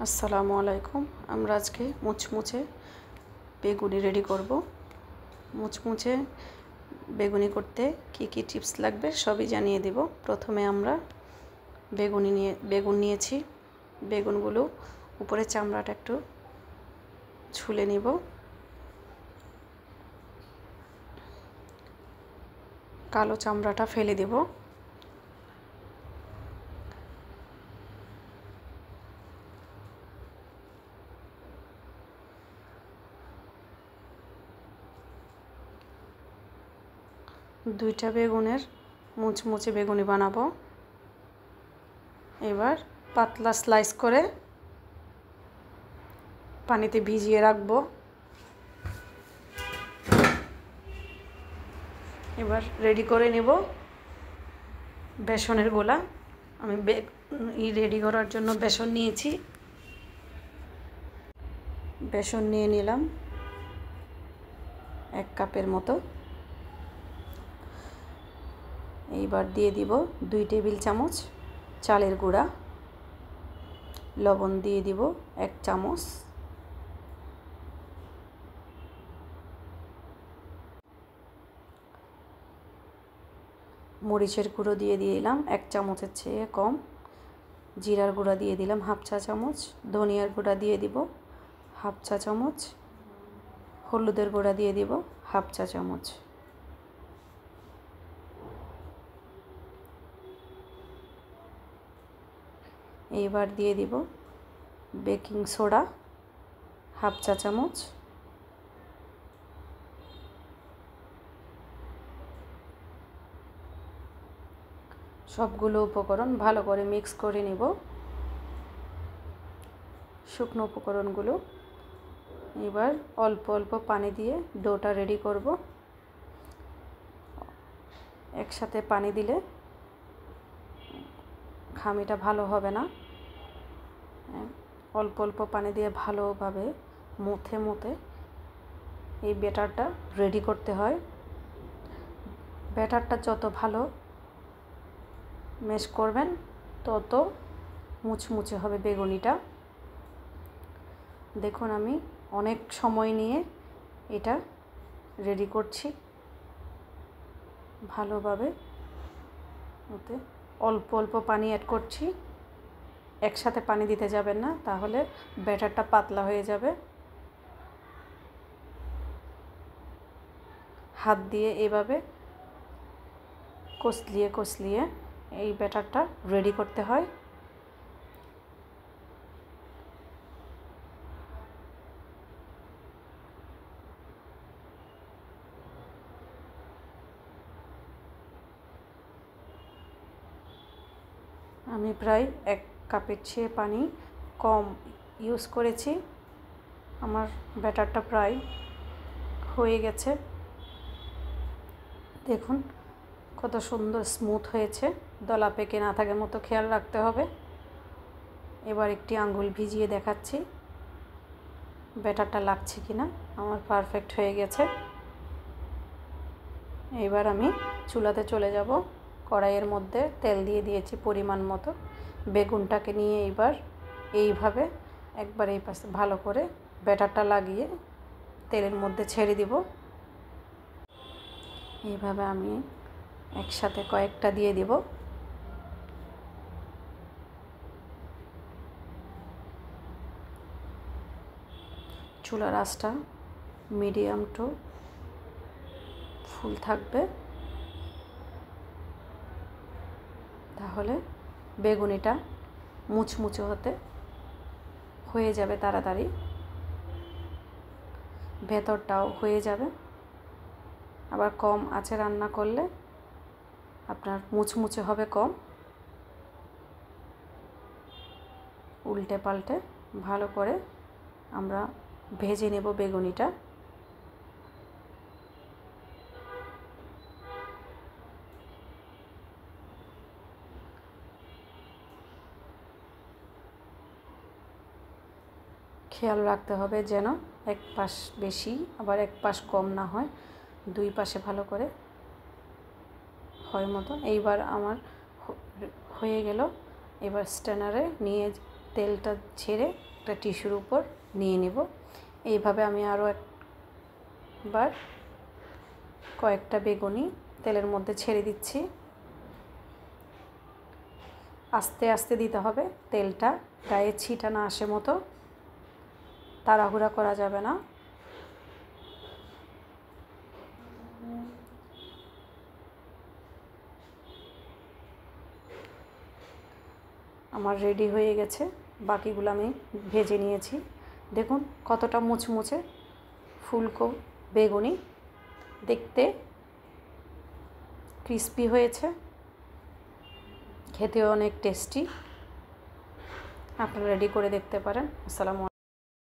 আসসালামু আলাইকুম। আমরা আজকে মুচমুচে বেগুনি রেডি করব। মুচমুচে বেগুনি করতে কি কি টিপস লাগবে সবই জানিয়ে দেব। প্রথমে আমরা বেগুন নিয়েছি। বেগুনগুলো উপরে চামড়াটা একটু ছুলে নিব। কালো চামড়াটা ফেলে দেব। দুইটা বেগুনের মুচমুচে বেগুনি বানাবো। এবার পাতলা স্লাইস করে পানিতে ভিজিয়ে রাখবো। এবার রেডি করে নেব বেসনের গোলা। আমি রেডি করার জন্য বেসন নিয়েছি। বেসন নিয়ে নিলাম 1 কাপের মতো। এইবার দিয়ে দিব 2 টেবিল চামচ চালের গুঁড়া। লবণ দিয়ে দিব 1 চামচ। মরিচের গুঁড়ো দিয়ে দিলাম 1 চামচের চেয়ে কম। জিরার গুঁড়া দিয়ে দিলাম 1/2 চা চামচ। ধনিয়ার গুঁড়া দিয়ে দিব 1/2 চা চামচ। হলুদের গুঁড়া দিয়ে দিব 1/2 চা চামচ। এইবার দিয়ে দিব বেকিং সোডা 1/2 চা চামচ। সবগুলো উপকরণ ভালো করে মিক্স করে নিব। শুকনো উপকরণগুলো এবার অল্প অল্প পানি দিয়ে ডোটা রেডি করব। একসাথে পানি দিলে খামিটা ভালো হবে না। অল্প অল্প পানি দিয়ে ভালোভাবে মুথে এই ব্যাটারটা রেডি করতে হয়। ব্যাটারটা যত ভালো ম্যাশ করবেন তত মুচমুচে হবে বেগুনিটা। দেখুন আমি অনেক সময় নিয়ে এটা রেডি করছি। ভালোভাবে ওতে অল্প অল্প পানি অ্যাড করছি। একসাথে পানি দিতে যাবেন না, তাহলে ব্যাটারটা পাতলা হয়ে যাবে। হাত দিয়ে এভাবে কষলিয়ে এই ব্যাটারটা রেডি করতে হয়। আমি প্রায় 1 কাপের চেয়ে পানি কম ইউজ করেছি। আমার ব্যাটারটা প্রায় হয়ে গেছে। দেখুন কত সুন্দর স্মুথ হয়েছে। দলা পেকে না থাকার মতো খেয়াল রাখতে হবে। এবার একটি আঙ্গুল ভিজিয়ে দেখাচ্ছি ব্যাটারটা লাগছে কিনা। আমার পারফেক্ট হয়ে গেছে। এবার আমি চুলাতে চলে যাব। কড়াইয়ের মধ্যে তেল দিয়ে দিয়েছি পরিমাণ মতো। বেগুনটাকে নিয়ে এবার এইভাবে একবার এই পাশে ভালো করে ব্যাটারটা লাগিয়ে তেলের মধ্যে ছেড়ে দিব। এইভাবে আমি একসাথে কয়েকটা দিয়ে দিব। চুলার আঁচটা মিডিয়াম টু ফুল থাকবে, তাহলে বেগুনিটা মুচমুচে হয়ে যাবে তাড়াতাড়ি। ভেতরটাও হয়ে যাবে। আবার কম আঁচে রান্না করলে আপনার মুচমুচে হবে কম। উল্টে পাল্টে ভালো করে আমরা ভেজে নেব বেগুনিটা। খেয়াল রাখতে হবে যেন এক পাশ বেশি আবার এক পাশ কম না হয়, 2 পাশে ভালো করে হয় মতো। এইবার আমার হয়ে গেল। এবার স্ট্যানারে নিয়ে তেলটা ছেড়ে একটা টিস্যুর উপর নিয়ে নিব। এইভাবে আমি আরও একবার কয়েকটা বেগুনি তেলের মধ্যে ছেড়ে দিচ্ছি। আস্তে আস্তে দিতে হবে, তেলটা গায়ে ছিটা না আসে মতো, তাড়াহুড়া করা যাবে না। আমার রেডি হয়ে গেছে, বাকিগুলো আমি ভেজে নিয়েছি। দেখুন কতটা মুচমুচে ফুলকো বেগুনি, দেখতে ক্রিস্পি হয়েছে, খেতেও অনেক টেস্টি। আপনারা রেডি করে দেখতে পারেন। আসসালামু আলাইকুম।